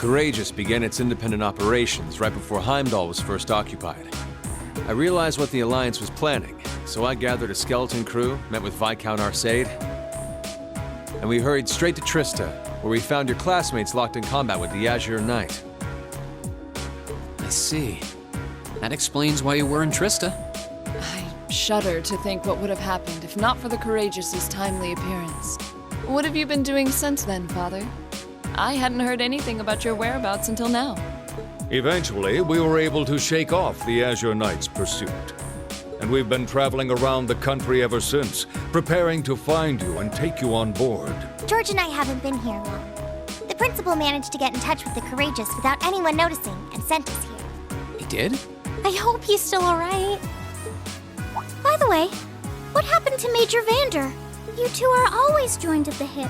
Courageous began its independent operations right before Heimdall was first occupied. I realized what the Alliance was planning, so I gathered a skeleton crew, met with Viscount Arcade, and we hurried straight to Trista, where we found your classmates locked in combat with the Azure Knight. I see. That explains why you were in Trista. I shudder to think what would have happened if not for the Courageous's timely appearance. What have you been doing since then, Father? I hadn't heard anything about your whereabouts until now. Eventually, we were able to shake off the Azure Knight's pursuit. And we've been traveling around the country ever since, preparing to find you and take you on board. George and I haven't been here long. The principal managed to get in touch with the Courageous without anyone noticing and sent us here. He did? I hope he's still alright. By the way, what happened to Major Vander? You two are always joined at the hip.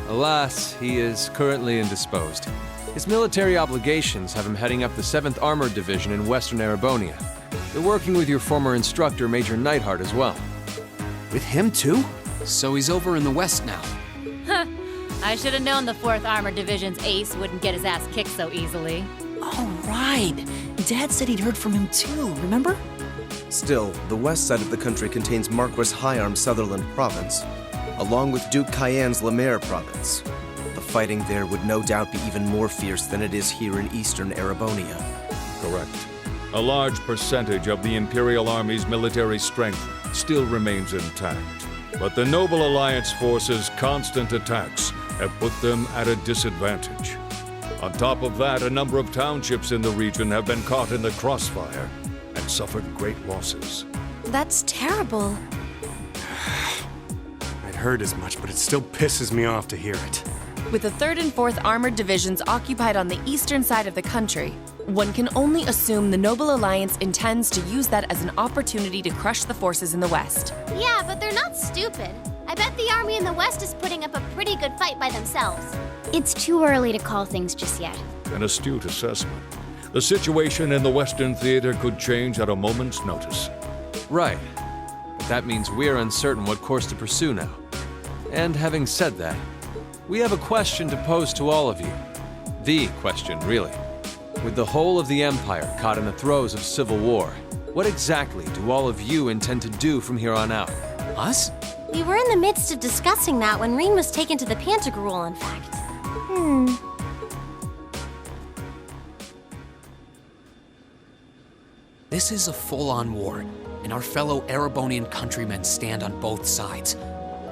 Alas, he is currently indisposed. His military obligations have him heading up the 7th Armored Division in Western Erebonia. They're working with your former instructor, Major Neidhart, as well. With him too? So he's over in the west now. Huh. I should have known the 4th Armored Division's ace wouldn't get his ass kicked so easily. Oh, right. Dad said he'd heard from him too, remember? Still, the west side of the country contains Marquis Hyarm's Sutherland province, along with Duke Cayenne's Lemaire province. The fighting there would no doubt be even more fierce than it is here in eastern Erebonia. Correct. A large percentage of the Imperial Army's military strength still remains intact. But the Noble Alliance forces' constant attacks have put them at a disadvantage. On top of that, a number of townships in the region have been caught in the crossfire and suffered great losses. That's terrible. I'd heard as much, but it still pisses me off to hear it. With the 3rd and 4th Armored Divisions occupied on the eastern side of the country, one can only assume the Noble Alliance intends to use that as an opportunity to crush the forces in the west. Yeah, but they're not stupid. I bet the army in the west is putting up a pretty good fight by themselves. It's too early to call things just yet. An astute assessment. The situation in the Western Theater could change at a moment's notice. Right. But that means we're uncertain what course to pursue now. And having said that, we have a question to pose to all of you. The question, really. With the whole of the Empire caught in the throes of civil war, what exactly do all of you intend to do from here on out? Us? We were in the midst of discussing that when Reen was taken to the Pantagruel, in fact. This is a full-on war, and our fellow Erebonian countrymen stand on both sides.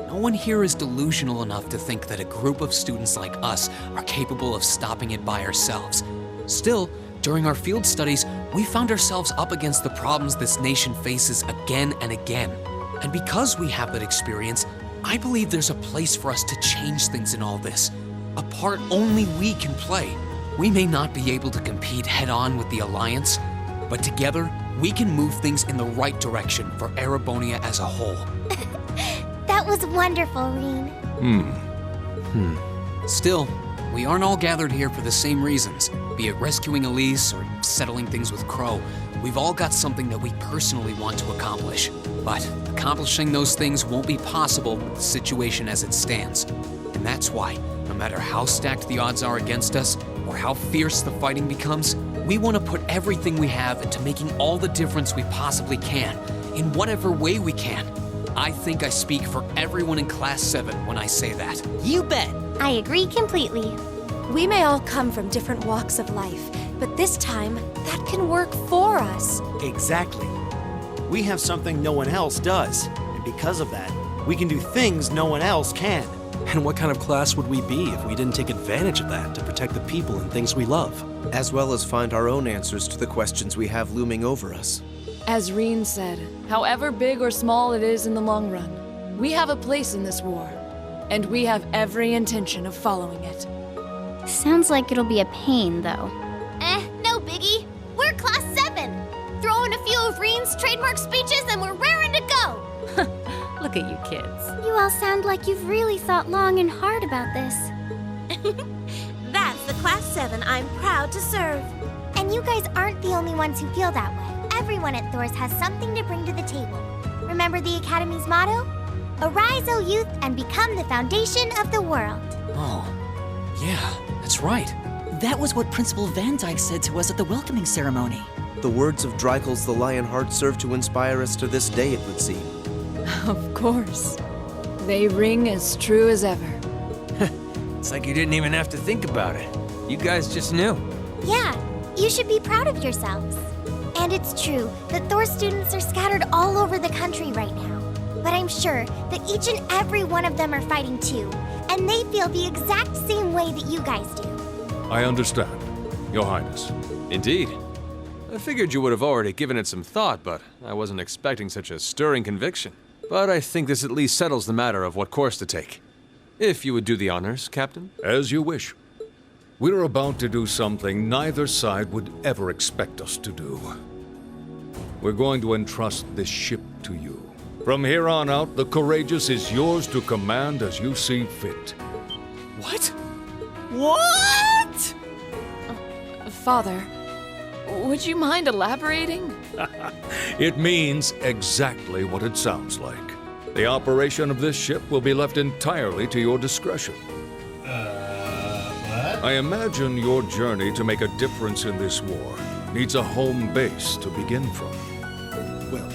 No one here is delusional enough to think that a group of students like us are capable of stopping it by ourselves. Still, during our field studies, we found ourselves up against the problems this nation faces again and again. And because we have that experience, I believe there's a place for us to change things in all this. A part only we can play. We may not be able to compete head-on with the Alliance, but together, we can move things in the right direction for Erebonia as a whole. That was wonderful, Reen. Still, we aren't all gathered here for the same reasons. Be it rescuing Elise or settling things with Crow, we've all got something that we personally want to accomplish. But accomplishing those things won't be possible with the situation as it stands. And that's why, no matter how stacked the odds are against us, or how fierce the fighting becomes, we want to put everything we have into making all the difference we possibly can, in whatever way we can. I think I speak for everyone in Class 7 when I say that. You bet! I agree completely. We may all come from different walks of life, but this time, that can work for us. Exactly. We have something no one else does, and because of that, we can do things no one else can. And what kind of class would we be if we didn't take advantage of that to protect the people and things we love? As well as find our own answers to the questions we have looming over us. As Reen said, however big or small it is in the long run, we have a place in this war, and we have every intention of following it. Sounds like it'll be a pain, though. No biggie. We're Class 7. Throw in a few of Reen's trademark speeches and we're raring to go. Look at you kids. You all sound like you've really thought long and hard about this. That's the Class 7 I'm proud to serve. And you guys aren't the only ones who feel that way. Everyone at Thor's has something to bring to the table. Remember the Academy's motto? Arise, O youth, and become the foundation of the world. Oh, yeah, that's That's right. That was what Principal Van Dyke said to us at the welcoming ceremony. The words of Dreikel's the Lionheart serve to inspire us to this day, it would seem. Of course. They ring as true as ever. It's like you didn't even have to think about it. You guys just knew. Yeah, you should be proud of yourselves. And it's true that Thor students are scattered all over the country right now. But I'm sure that each and every one of them are fighting too, and they feel the exact same way that you guys do. I understand, Your Highness. Indeed. I figured you would have already given it some thought, but I wasn't expecting such a stirring conviction. But I think this at least settles the matter of what course to take. If you would do the honors, Captain. As you wish. We're about to do something neither side would ever expect us to do. We're going to entrust this ship to you. From here on out, the Courageous is yours to command as you see fit. What? What? Father, would you mind elaborating? It means exactly what it sounds like. The operation of this ship will be left entirely to your discretion. What? I imagine your journey to make a difference in this war needs a home base to begin from. Well,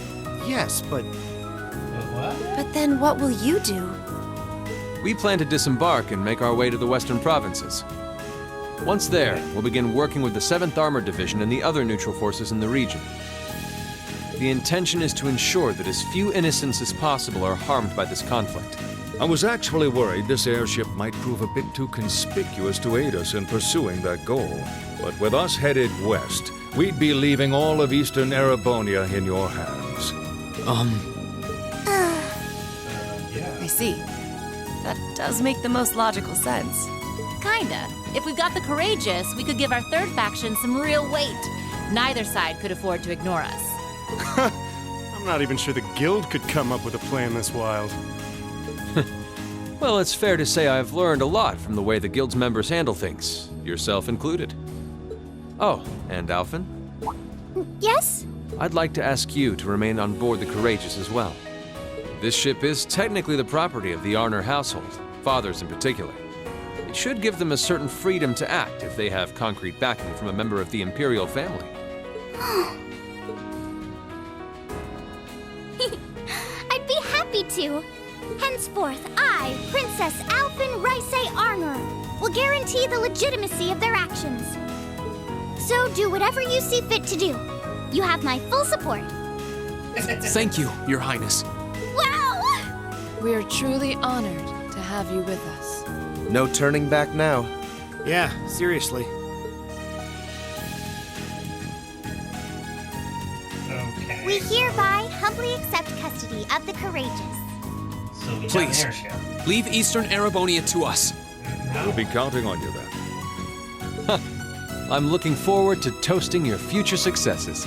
yes, but But then what will you do? We plan to disembark and make our way to the western provinces. Once there, we'll begin working with the 7th Armored Division and the other neutral forces in the region. The intention is to ensure that as few innocents as possible are harmed by this conflict. I was actually worried this airship might prove a bit too conspicuous to aid us in pursuing that goal. But with us headed west, we'd be leaving all of eastern Erebonia in your hands. I see. That does make the most logical sense. Kinda. If we got the Courageous, we could give our third faction some real weight. Neither side could afford to ignore us. I'm not even sure the Guild could come up with a plan this wild. Well, it's fair to say I've learned a lot from the way the Guild's members handle things, yourself included. Oh, and Alphen? Yes? I'd like to ask you to remain on board the Courageous as well. This ship is technically the property of the Arner household, fathers in particular. It should give them a certain freedom to act if they have concrete backing from a member of the Imperial family. I'd be happy to. Henceforth, I, Princess Alphen Rysay Arner, will guarantee the legitimacy of their actions. So do whatever you see fit to do. You have my full support. Thank you, Your Highness. Wow! We are truly honored to have you with us. No turning back now. yeah, seriously. Okay. We hereby humbly accept custody of the Courageous. So we got Please. an airship. Leave Eastern Erebonia to us. We'll be counting on you then. I'm looking forward to toasting your future successes.